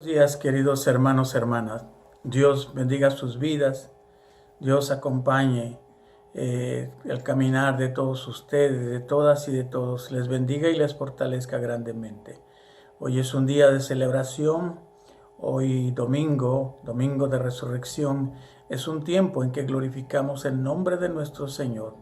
Días, queridos hermanos, hermanas. Dios bendiga sus vidas. Dios acompañe el caminar de todos ustedes, de todas y de todos. Les bendiga y les fortalezca grandemente. Hoy es un día de celebración. Hoy domingo de resurrección, es un tiempo en que glorificamos el nombre de nuestro Señor,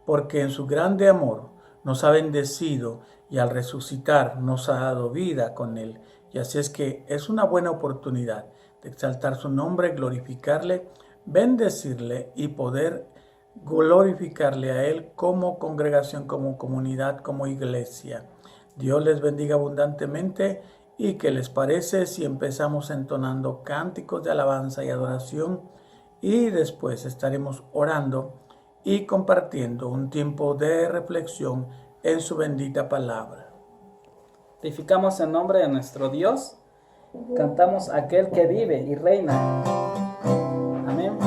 porque en su grande amor nos ha bendecido y al resucitar nos ha dado vida con Él. Y así es que es una buena oportunidad de exaltar su nombre, glorificarle, bendecirle y poder glorificarle a Él como congregación, como comunidad, como iglesia. Dios les bendiga abundantemente. ¿Y qué les parece si empezamos entonando cánticos de alabanza y adoración y después estaremos orando y compartiendo un tiempo de reflexión en su bendita palabra? Glorificamos el nombre de nuestro Dios, cantamos a aquel que vive y reina, amén,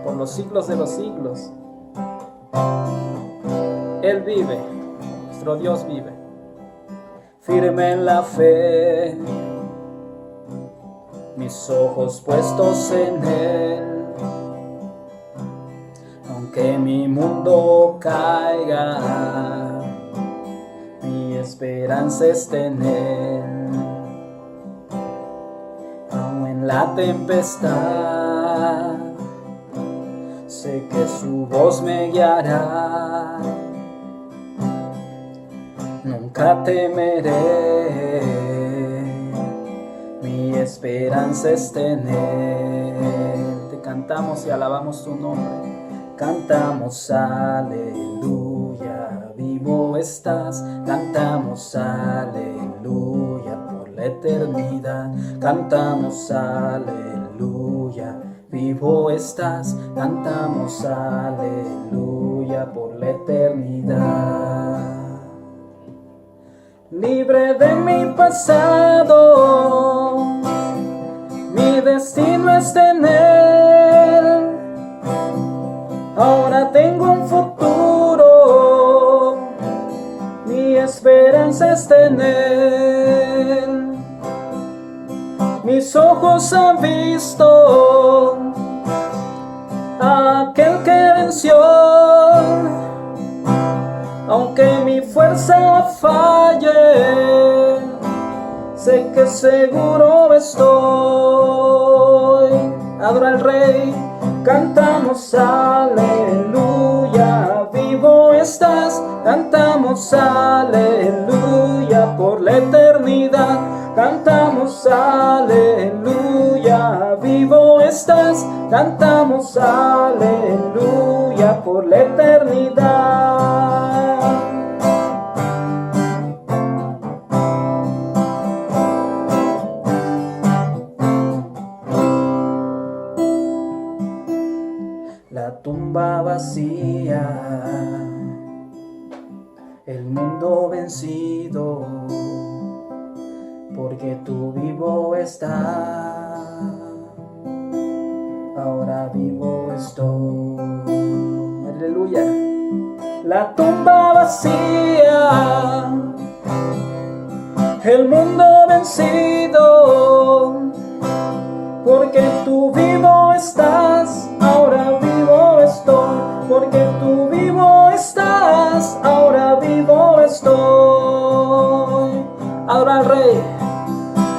por los siglos de los siglos. Él vive, nuestro Dios vive, firme en la fe, mis ojos puestos en Él, aunque mi mundo caiga, mi esperanza está en Él. Aun en la tempestad, sé que su voz me guiará. Nunca temeré, mi esperanza está en Él. Te cantamos y alabamos tu nombre. Cantamos aleluya, vivo estás. Cantamos aleluya por la eternidad. Cantamos aleluya, vivo estás. Cantamos aleluya por la eternidad. Libre de mi pasado, mi destino está en Él. Ahora tengo un futuro, mi esperanza está en Él. Mis ojos han visto a aquel que venció, aunque mi fuerza falle, sé que seguro estoy. Adora al Rey. Cantamos aleluya, vivo estás. Cantamos aleluya por la eternidad. Cantamos aleluya, vivo estás. Cantamos aleluya por la eternidad. La tumba vacía, el mundo vencido, porque tú vivo estás. Ahora vivo estoy. Aleluya. La tumba vacía, el mundo vencido, porque tú vivo estás. Ahora vivo estoy, porque tú vivo estás. Ahora vivo estoy. Adora al Rey.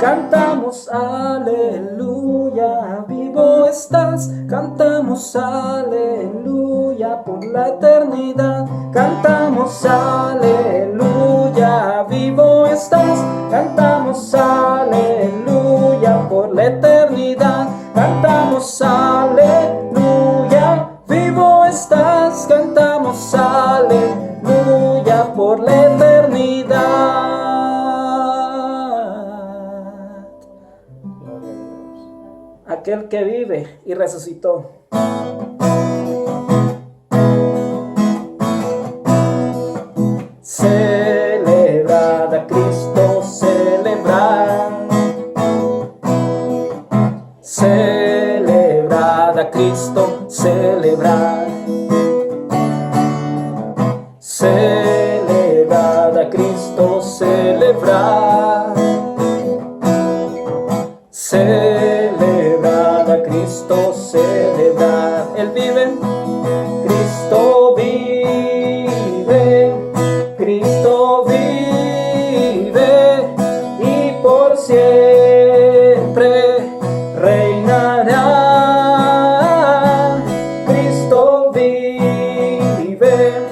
Cantamos aleluya, vivo estás. Cantamos aleluya por la eternidad. Cantamos aleluya, vivo estás. Cantamos aleluya por la eternidad. Cantamos aleluya, vivo estás. Cantamos aleluya por la eternidad. Aquel que vive y resucitó. Celebrad a Cristo, celebrad. Celebrad a Cristo, celebrad. Celebrad a Cristo, celebrad. Celebrad a Cristo, celebrad. Él vive, Cristo vive, Cristo vive y por siempre reinará. Cristo vive,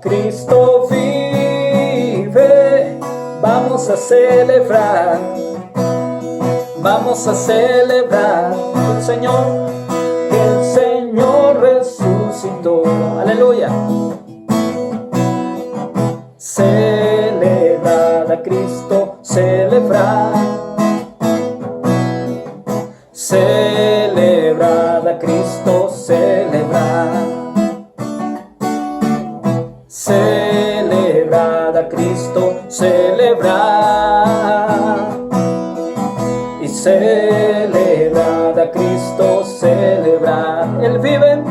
Cristo vive. Vamos a celebrar. Vamos a celebrar que el Señor resucitó. Aleluya. Celebrad a Cristo, celebrad. Celebrad a Cristo, celebrad. Celebrad a Cristo, celebrad. Y celebrad a Cristo, celebrad. Él vive,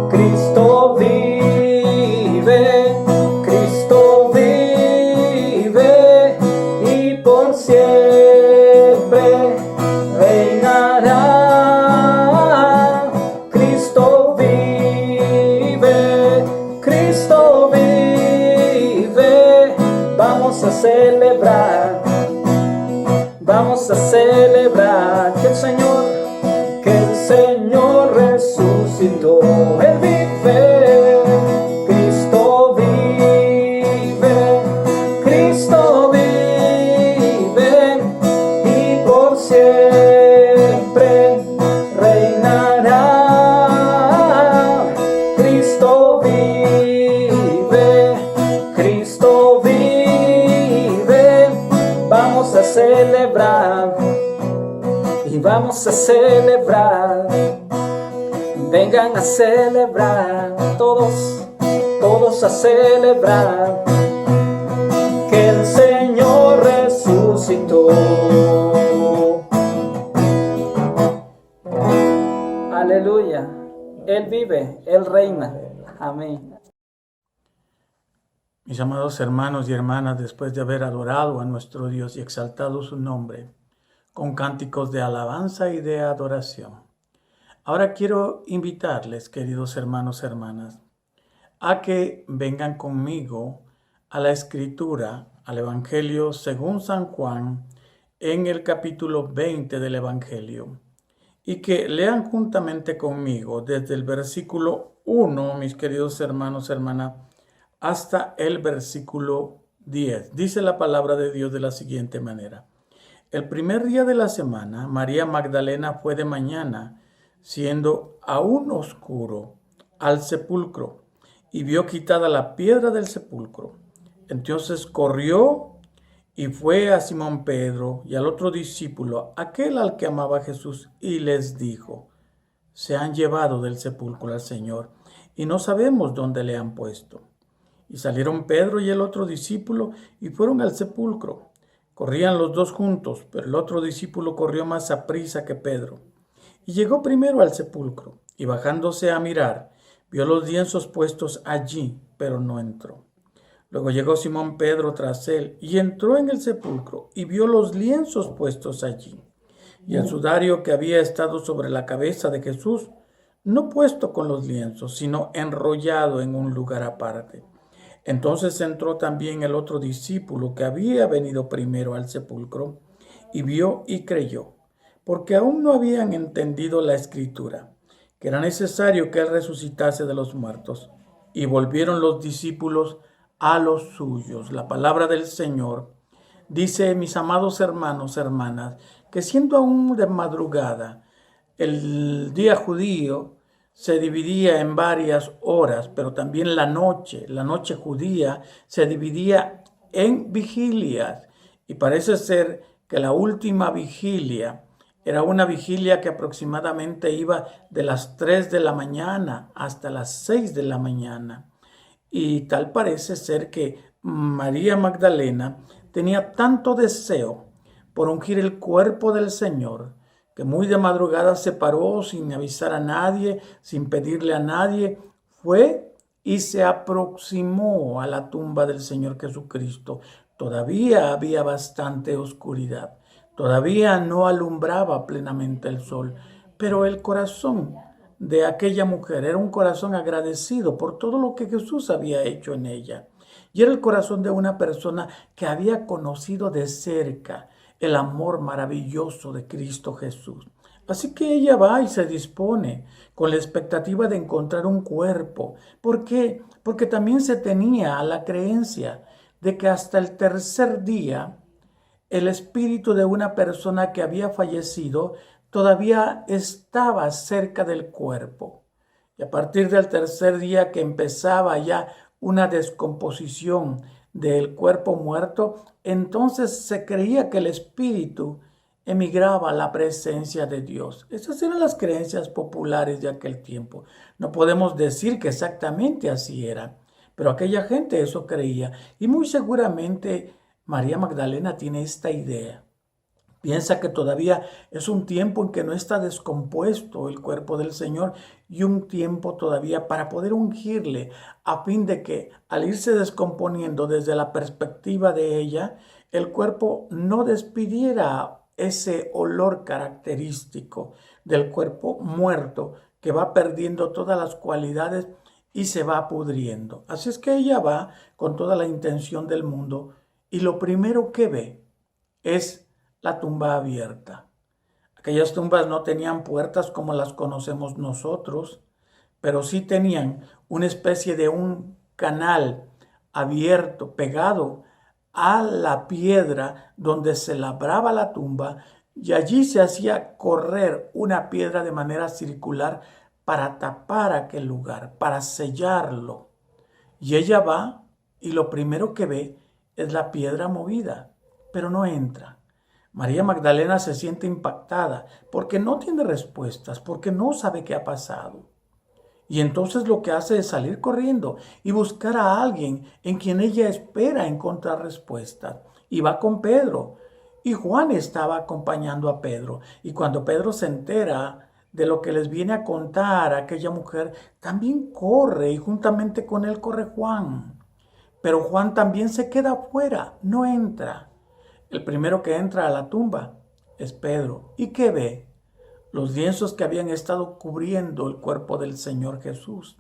Cristo vive, Cristo vive y por siempre reinará. Cristo vive, Cristo vive. Vamos a celebrar. Vamos a celebrar que el Señor resucitó. Él vive, Cristo vive, Cristo vive y por siempre reinará. Cristo vive, Cristo vive. Vamos a celebrar y vamos a celebrar. Vengan a celebrar todos, todos a celebrar que el Señor resucitó. Aleluya. Él vive, Él reina. Amén. Mis amados hermanos y hermanas, después de haber adorado a nuestro Dios y exaltado su nombre con cánticos de alabanza y de adoración, ahora quiero invitarles, queridos hermanos y hermanas, a que vengan conmigo a la Escritura, al Evangelio según San Juan, en el capítulo 20 del Evangelio, y que lean juntamente conmigo desde el versículo 1, mis queridos hermanos y hermanas, hasta el versículo 10. Dice la palabra de Dios de la siguiente manera. El primer día de la semana, María Magdalena fue de mañana, siendo aún oscuro, al sepulcro, y vio quitada la piedra del sepulcro. Entonces corrió y fue a Simón Pedro y al otro discípulo, aquel al que amaba Jesús, y les dijo: se han llevado del sepulcro al Señor, y no sabemos dónde le han puesto. Y salieron Pedro y el otro discípulo y fueron al sepulcro. Corrían los dos juntos, pero el otro discípulo corrió más aprisa que Pedro. Y llegó primero al sepulcro, y bajándose a mirar, vio los lienzos puestos allí, pero no entró. Luego llegó Simón Pedro tras él, y entró en el sepulcro, y vio los lienzos puestos allí, y el sudario que había estado sobre la cabeza de Jesús, no puesto con los lienzos, sino enrollado en un lugar aparte. Entonces entró también el otro discípulo que había venido primero al sepulcro, y vio y creyó, porque aún no habían entendido la Escritura, que era necesario que él resucitase de los muertos. Y volvieron los discípulos a los suyos. La palabra del Señor dice, mis amados hermanos, hermanas, que siendo aún de madrugada, el día judío se dividía en varias horas, pero también la noche judía se dividía en vigilias. Y parece ser que la última vigilia era una vigilia que aproximadamente iba de las 3 de la mañana hasta las 6 de la mañana. Y tal parece ser que María Magdalena tenía tanto deseo por ungir el cuerpo del Señor, que muy de madrugada se paró sin avisar a nadie, sin pedirle a nadie, fue y se aproximó a la tumba del Señor Jesucristo. Todavía había bastante oscuridad. Todavía no alumbraba plenamente el sol, pero el corazón de aquella mujer era un corazón agradecido por todo lo que Jesús había hecho en ella. Y era el corazón de una persona que había conocido de cerca el amor maravilloso de Cristo Jesús. Así que ella va y se dispone con la expectativa de encontrar un cuerpo. ¿Por qué? Porque también se tenía la creencia de que hasta el tercer día el espíritu de una persona que había fallecido todavía estaba cerca del cuerpo. Y a partir del tercer día que empezaba ya una descomposición del cuerpo muerto, entonces se creía que el espíritu emigraba a la presencia de Dios. Esas eran las creencias populares de aquel tiempo. No podemos decir que exactamente así era, pero aquella gente eso creía. Y muy seguramente María Magdalena tiene esta idea. Piensa que todavía es un tiempo en que no está descompuesto el cuerpo del Señor y un tiempo todavía para poder ungirle a fin de que al irse descomponiendo desde la perspectiva de ella, el cuerpo no despidiera ese olor característico del cuerpo muerto que va perdiendo todas las cualidades y se va pudriendo. Así es que ella va con toda la intención del mundo y lo primero que ve es la tumba abierta. Aquellas tumbas no tenían puertas como las conocemos nosotros, pero sí tenían una especie de un canal abierto, pegado a la piedra donde se labraba la tumba, y allí se hacía correr una piedra de manera circular para tapar aquel lugar, para sellarlo. Y ella va y lo primero que ve es la piedra movida, pero no entra. María Magdalena se siente impactada porque no tiene respuestas, porque no sabe qué ha pasado. Y entonces lo que hace es salir corriendo y buscar a alguien en quien ella espera encontrar respuestas. Y va con Pedro. Y Juan estaba acompañando a Pedro. Y cuando Pedro se entera de lo que les viene a contar a aquella mujer, también corre y juntamente con él corre Juan. Pero Juan también se queda afuera, no entra. El primero que entra a la tumba es Pedro. ¿Y qué ve? Los lienzos que habían estado cubriendo el cuerpo del Señor Jesús.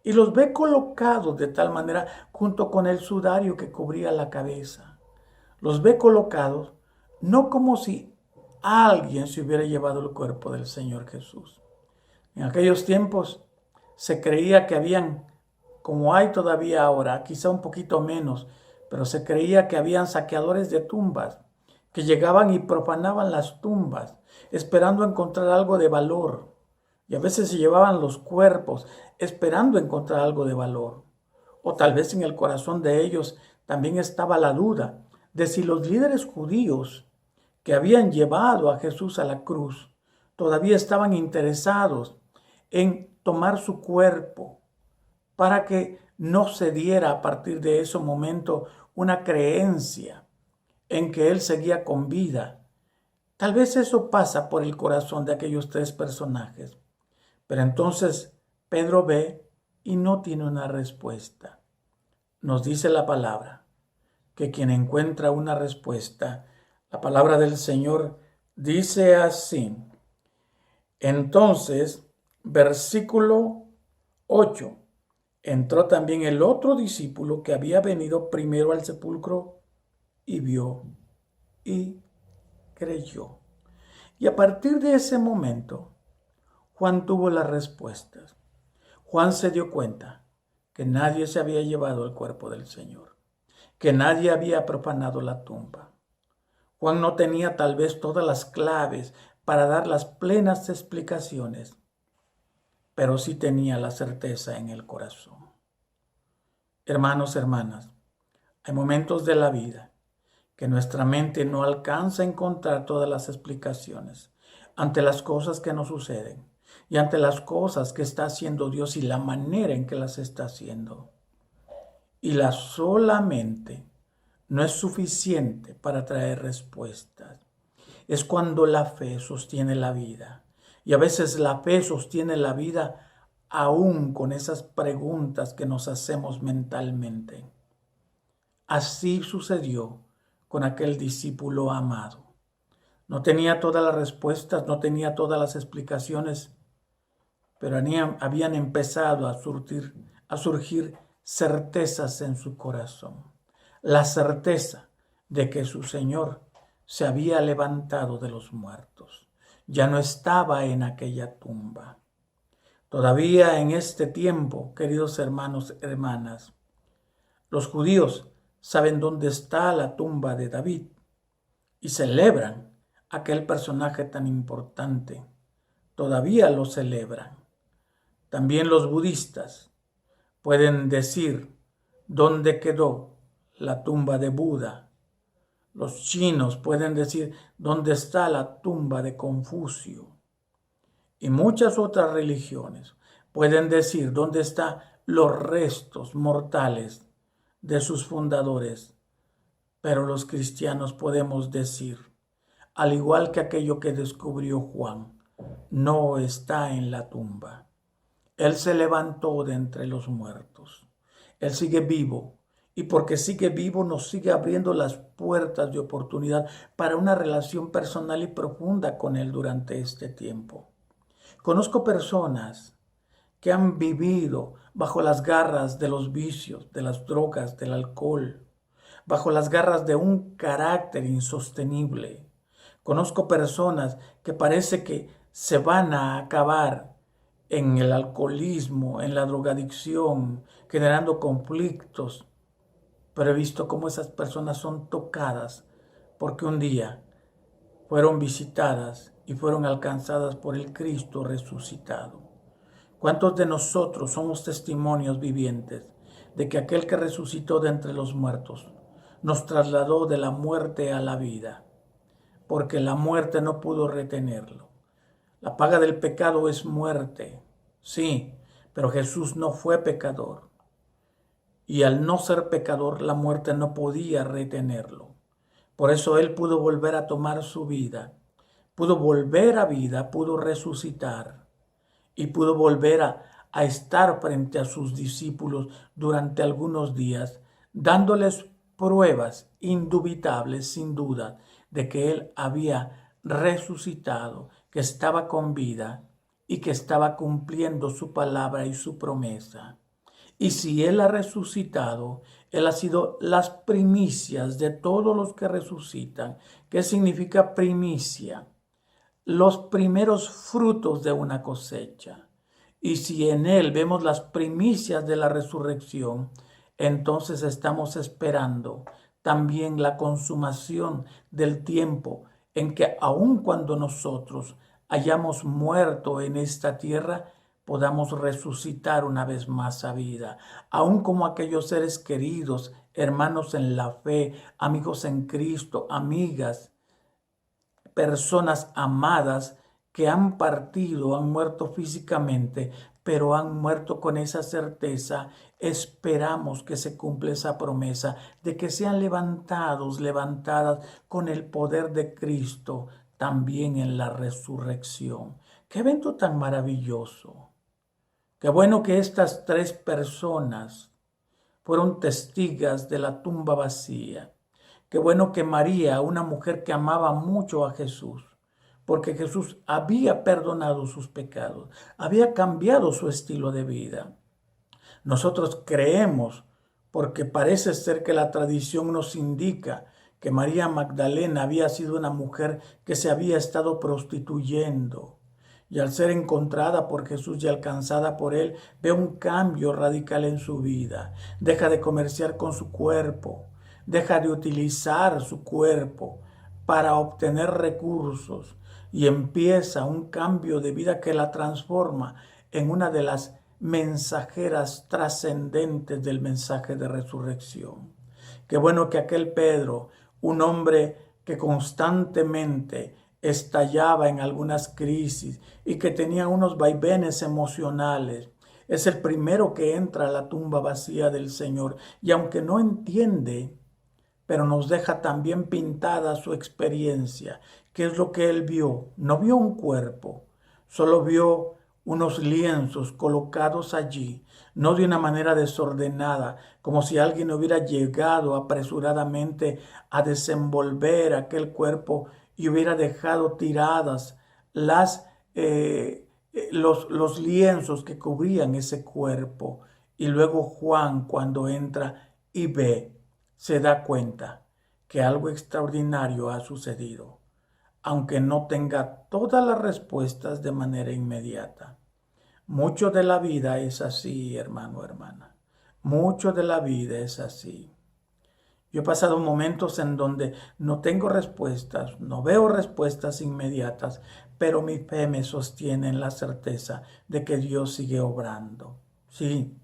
Y los ve colocados de tal manera junto con el sudario que cubría la cabeza. Los ve colocados no como si alguien se hubiera llevado el cuerpo del Señor Jesús. En aquellos tiempos se creía que habían, como hay todavía ahora, quizá un poquito menos, pero se creía que habían saqueadores de tumbas que llegaban y profanaban las tumbas, esperando encontrar algo de valor. Y a veces se llevaban los cuerpos, esperando encontrar algo de valor. O tal vez en el corazón de ellos también estaba la duda de si los líderes judíos que habían llevado a Jesús a la cruz todavía estaban interesados en tomar su cuerpo para que no se diera a partir de ese momento una creencia en que él seguía con vida. Tal vez eso pasa por el corazón de aquellos tres personajes. Pero entonces Pedro ve y no tiene una respuesta. Nos dice la palabra que quien encuentra una respuesta, la palabra del Señor dice así. Entonces, versículo 8. Entró también el otro discípulo que había venido primero al sepulcro y vio y creyó. Y a partir de ese momento, Juan tuvo las respuestas. Juan se dio cuenta que nadie se había llevado el cuerpo del Señor, que nadie había profanado la tumba. Juan no tenía tal vez todas las claves para dar las plenas explicaciones, pero sí tenía la certeza en el corazón. Hermanos, hermanas, hay momentos de la vida que nuestra mente no alcanza a encontrar todas las explicaciones ante las cosas que nos suceden y ante las cosas que está haciendo Dios y la manera en que las está haciendo. Y la sola mente no es suficiente para traer respuestas. Es cuando la fe sostiene la vida. Y a veces la fe sostiene la vida aún con esas preguntas que nos hacemos mentalmente. Así sucedió con aquel discípulo amado. No tenía todas las respuestas, no tenía todas las explicaciones, pero habían empezado a surgir certezas en su corazón. La certeza de que su Señor se había levantado de los muertos. Ya no estaba en aquella tumba. Todavía en este tiempo, queridos hermanos y hermanas, los judíos saben dónde está la tumba de David y celebran aquel personaje tan importante. Todavía lo celebran. También los budistas pueden decir dónde quedó la tumba de Buda. Los chinos pueden decir dónde está la tumba de Confucio. Y muchas otras religiones pueden decir dónde están los restos mortales de sus fundadores. Pero los cristianos podemos decir, al igual que aquello que descubrió Juan, no está en la tumba. Él se levantó de entre los muertos. Él sigue vivo. Y porque sigue vivo nos sigue abriendo las puertas de oportunidad para una relación personal y profunda con Él durante este tiempo. Conozco personas que han vivido bajo las garras de los vicios, de las drogas, del alcohol, bajo las garras de un carácter insostenible. Conozco personas que parece que se van a acabar en el alcoholismo, en la drogadicción, generando conflictos. Pero he visto cómo esas personas son tocadas porque un día fueron visitadas y fueron alcanzadas por el Cristo resucitado. ¿Cuántos de nosotros somos testimonios vivientes de que aquel que resucitó de entre los muertos nos trasladó de la muerte a la vida? Porque la muerte no pudo retenerlo. La paga del pecado es muerte, sí, pero Jesús no fue pecador. Y al no ser pecador, la muerte no podía retenerlo. Por eso Él pudo volver a tomar su vida, pudo volver a vida, pudo resucitar y pudo volver a estar frente a sus discípulos durante algunos días, dándoles pruebas indubitables, sin duda, de que Él había resucitado, que estaba con vida y que estaba cumpliendo su palabra y su promesa. Y si Él ha resucitado, Él ha sido las primicias de todos los que resucitan. ¿Qué significa primicia? Los primeros frutos de una cosecha. Y si en Él vemos las primicias de la resurrección, entonces estamos esperando también la consumación del tiempo en que aun cuando nosotros hayamos muerto en esta tierra, podamos resucitar una vez más a vida, aun como aquellos seres queridos, hermanos en la fe, amigos en Cristo, amigas, personas amadas que han partido, han muerto físicamente, pero han muerto con esa certeza. Esperamos que se cumpla esa promesa de que sean levantados, levantadas con el poder de Cristo también en la resurrección. ¡Qué evento tan maravilloso! Qué bueno que estas 3 personas fueron testigas de la tumba vacía. Qué bueno que María, una mujer que amaba mucho a Jesús, porque Jesús había perdonado sus pecados, había cambiado su estilo de vida. Nosotros creemos, porque parece ser que la tradición nos indica que María Magdalena había sido una mujer que se había estado prostituyendo. Y al ser encontrada por Jesús y alcanzada por Él, ve un cambio radical en su vida. Deja de comerciar con su cuerpo, deja de utilizar su cuerpo para obtener recursos y empieza un cambio de vida que la transforma en una de las mensajeras trascendentes del mensaje de resurrección. Qué bueno que aquel Pedro, un hombre que constantemente estallaba en algunas crisis y que tenía unos vaivenes emocionales, es el primero que entra a la tumba vacía del Señor y aunque no entiende, pero nos deja también pintada su experiencia. ¿Qué es lo que él vio? No vio un cuerpo, solo vio unos lienzos colocados allí, no de una manera desordenada, como si alguien hubiera llegado apresuradamente a desenvolver aquel cuerpo y hubiera dejado tiradas los lienzos que cubrían ese cuerpo. Y luego Juan, cuando entra y ve, se da cuenta que algo extraordinario ha sucedido, aunque no tenga todas las respuestas de manera inmediata. Mucho de la vida es así, hermano, hermana. Mucho de la vida es así. Yo he pasado momentos en donde no tengo respuestas, no veo respuestas inmediatas, pero mi fe me sostiene en la certeza de que Dios sigue obrando. Sí,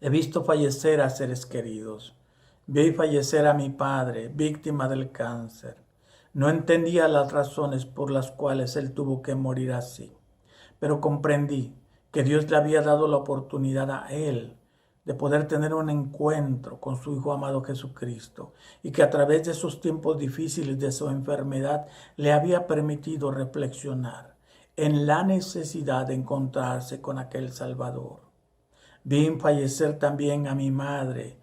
he visto fallecer a seres queridos. Vi fallecer a mi padre, víctima del cáncer. No entendía las razones por las cuales él tuvo que morir así, pero comprendí que Dios le había dado la oportunidad a él de poder tener un encuentro con su Hijo amado Jesucristo y que a través de esos tiempos difíciles de su enfermedad le había permitido reflexionar en la necesidad de encontrarse con aquel Salvador. Vi fallecer también a mi madre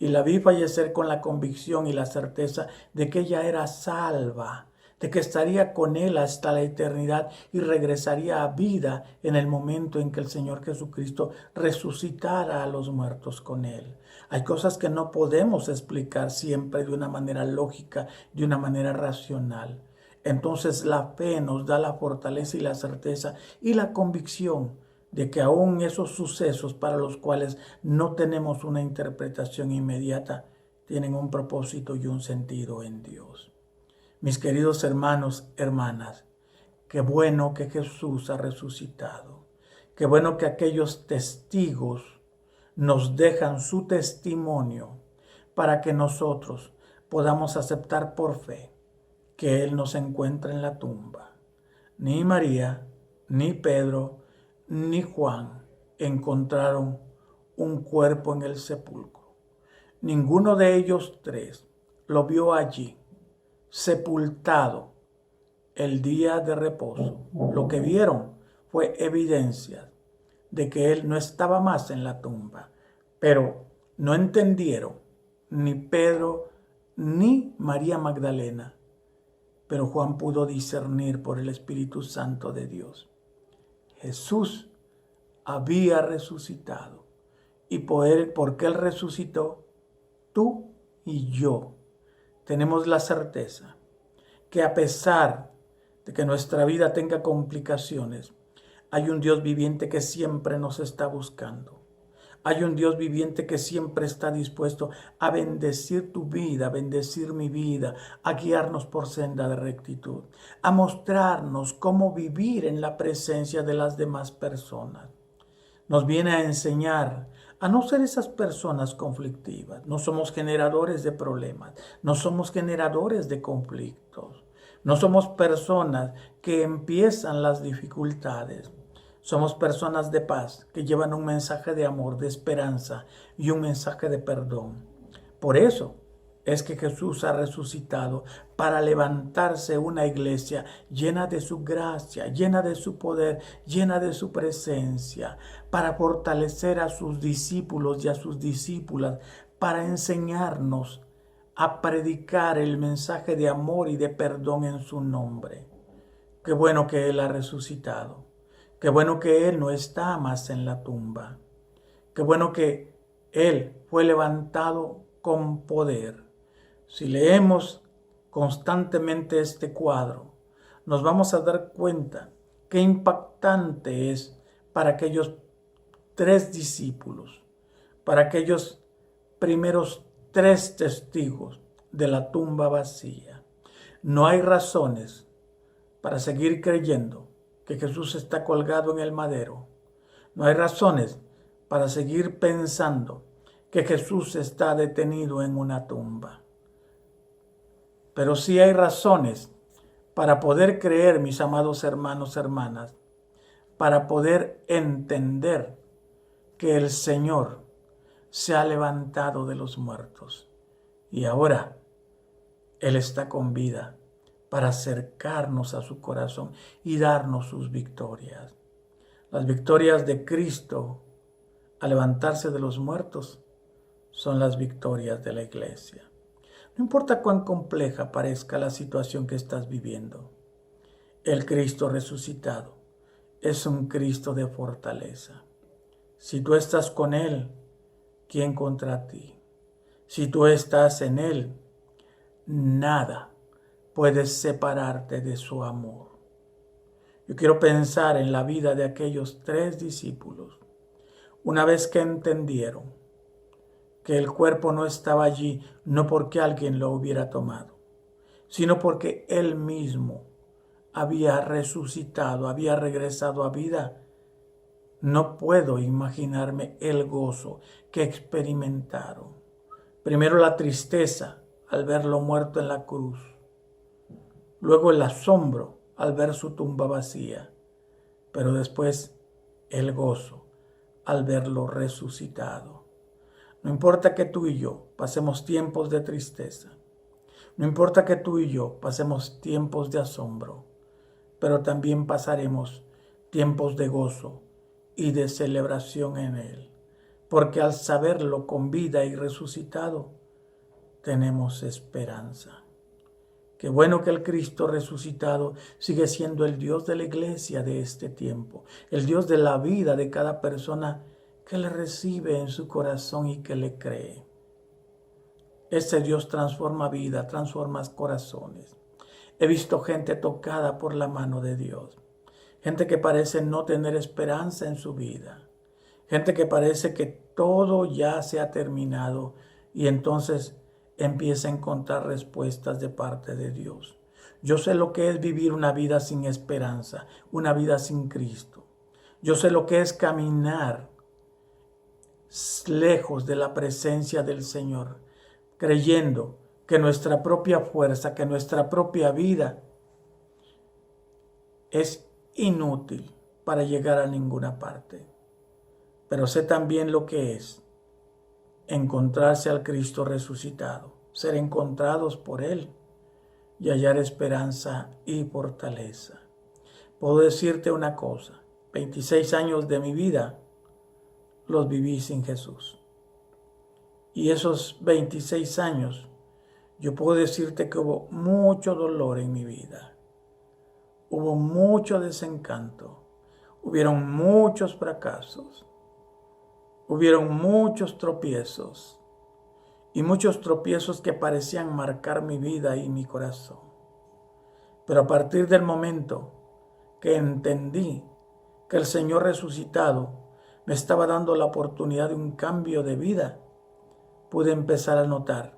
y la vi fallecer con la convicción y la certeza de que ella era salva, de que estaría con Él hasta la eternidad y regresaría a vida en el momento en que el Señor Jesucristo resucitara a los muertos con Él. Hay cosas que no podemos explicar siempre de una manera lógica, de una manera racional. Entonces la fe nos da la fortaleza y la certeza y la convicción de que aún esos sucesos para los cuales no tenemos una interpretación inmediata, tienen un propósito y un sentido en Dios. Mis queridos hermanos, hermanas, qué bueno que Jesús ha resucitado. Qué bueno que aquellos testigos nos dejan su testimonio para que nosotros podamos aceptar por fe que Él nos encuentra en la tumba. Ni María, ni Pedro, ni Juan encontraron un cuerpo en el sepulcro. Ninguno de ellos tres lo vio allí, sepultado, el día de reposo. Lo que vieron fue evidencia de que él no estaba más en la tumba, pero no entendieron ni Pedro ni María Magdalena, pero Juan pudo discernir por el Espíritu Santo de Dios. Jesús había resucitado y porque Él resucitó, tú y yo tenemos la certeza que a pesar de que nuestra vida tenga complicaciones, hay un Dios viviente que siempre nos está buscando. Hay un Dios viviente que siempre está dispuesto a bendecir tu vida, a bendecir mi vida, a guiarnos por senda de rectitud, a mostrarnos cómo vivir en la presencia de las demás personas. Nos viene a enseñar a no ser esas personas conflictivas. No somos generadores de problemas, no somos generadores de conflictos. No somos personas que empiezan las dificultades. Somos personas de paz que llevan un mensaje de amor, de esperanza y un mensaje de perdón. Por eso es que Jesús ha resucitado para levantarse una iglesia llena de su gracia, llena de su poder, llena de su presencia, para fortalecer a sus discípulos y a sus discípulas, para enseñarnos a predicar el mensaje de amor y de perdón en su nombre. Qué bueno que Él ha resucitado. Qué bueno que Él no está más en la tumba. Qué bueno que Él fue levantado con poder. Si leemos constantemente este cuadro, nos vamos a dar cuenta qué impactante es para aquellos 3 discípulos, para aquellos primeros 3 testigos de la tumba vacía. No hay razones para seguir creyendo que Jesús está colgado en el madero. No hay razones para seguir pensando que Jesús está detenido en una tumba. Pero sí hay razones para poder creer, mis amados hermanos, hermanas, para poder entender que el Señor se ha levantado de los muertos y ahora Él está con vida para acercarnos a su corazón y darnos sus victorias. Las victorias de Cristo al levantarse de los muertos son las victorias de la iglesia. No importa cuán compleja parezca la situación que estás viviendo, el Cristo resucitado es un Cristo de fortaleza. Si tú estás con Él, ¿quién contra ti? Si tú estás en Él, nada puede separarte de su amor. Yo quiero pensar en la vida de aquellos 3 discípulos. Una vez que entendieron que el cuerpo no estaba allí, no porque alguien lo hubiera tomado, sino porque Él mismo había resucitado, había regresado a vida. No puedo imaginarme el gozo que experimentaron. Primero la tristeza al verlo muerto en la cruz. Luego el asombro al ver su tumba vacía. Pero después el gozo al verlo resucitado. No importa que tú y yo pasemos tiempos de tristeza. No importa que tú y yo pasemos tiempos de asombro. Pero también pasaremos tiempos de gozo y de celebración en Él. Porque al saberlo con vida y resucitado, tenemos esperanza. Qué bueno que el Cristo resucitado sigue siendo el Dios de la iglesia de este tiempo, el Dios de la vida de cada persona que le recibe en su corazón y que le cree. Ese Dios transforma vida, transforma corazones. He visto gente tocada por la mano de Dios, gente que parece no tener esperanza en su vida, gente que parece que todo ya se ha terminado y entonces empieza a encontrar respuestas de parte de Dios. Yo sé lo que es vivir una vida sin esperanza, una vida sin Cristo. Yo sé lo que es caminar lejos de la presencia del Señor, creyendo que nuestra propia fuerza, que nuestra propia vida es inútil para llegar a ninguna parte. Pero sé también lo que es encontrarse al Cristo resucitado, ser encontrados por Él y hallar esperanza y fortaleza. Puedo decirte una cosa, 26 años de mi vida los viví sin Jesús. Y esos 26 años, yo puedo decirte que hubo mucho dolor en mi vida. Hubo mucho desencanto. Hubieron muchos fracasos. Hubieron muchos tropiezos. Y muchos tropiezos que parecían marcar mi vida y mi corazón. Pero a partir del momento que entendí que el Señor resucitado me estaba dando la oportunidad de un cambio de vida, pude empezar a notar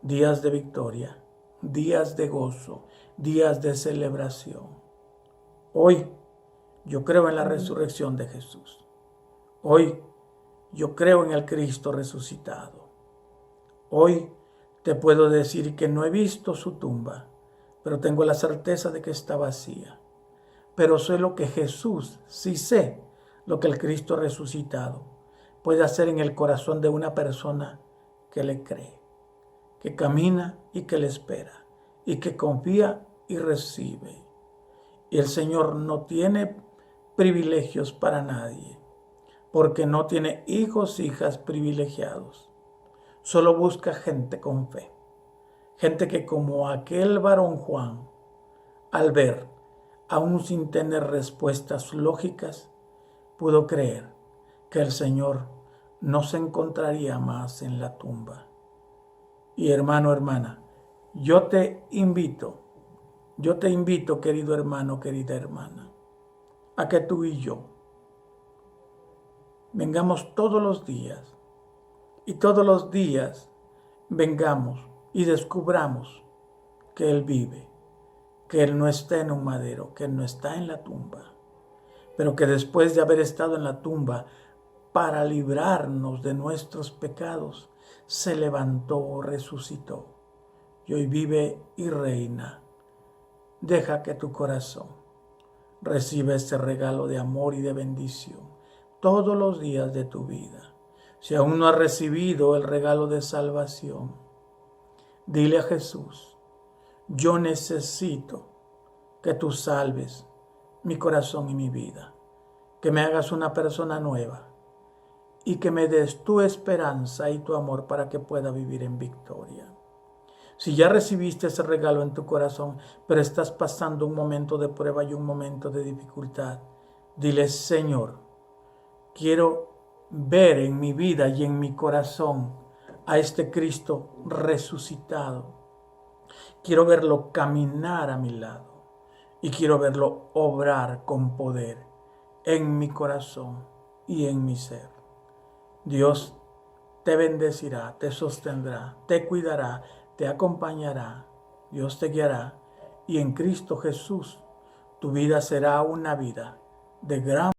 días de victoria, días de gozo, días de celebración. Hoy yo creo en la resurrección de Jesús. Hoy yo creo en el Cristo resucitado. Hoy te puedo decir que no he visto su tumba, pero tengo la certeza de que está vacía. Pero sé lo que Jesús, sí sé lo que el Cristo resucitado puede hacer en el corazón de una persona que le cree, que camina y que le espera, y que confía y recibe. Y el Señor no tiene privilegios para nadie, porque no tiene hijos, hijas privilegiados. Solo busca gente con fe, gente que como aquel varón Juan, al ver, aún sin tener respuestas lógicas, pudo creer que el Señor no se encontraría más en la tumba. Y hermano, hermana, yo te invito, querido hermano, querida hermana, a que tú y yo vengamos todos los días y todos los días vengamos y descubramos que Él vive, que Él no está en un madero, que Él no está en la tumba, pero que después de haber estado en la tumba para librarnos de nuestros pecados, se levantó, resucitó y hoy vive y reina. Deja que tu corazón reciba este regalo de amor y de bendición todos los días de tu vida. Si aún no has recibido el regalo de salvación, dile a Jesús: yo necesito que tú salves mi corazón y mi vida, que me hagas una persona nueva y que me des tu esperanza y tu amor para que pueda vivir en victoria. Si ya recibiste ese regalo en tu corazón, pero estás pasando un momento de prueba y un momento de dificultad, dile: Señor, quiero ver en mi vida y en mi corazón a este Cristo resucitado. Quiero verlo caminar a mi lado y quiero verlo obrar con poder en mi corazón y en mi ser. Dios te bendecirá, te sostendrá, te cuidará, te acompañará. Dios te guiará y en Cristo Jesús tu vida será una vida de gran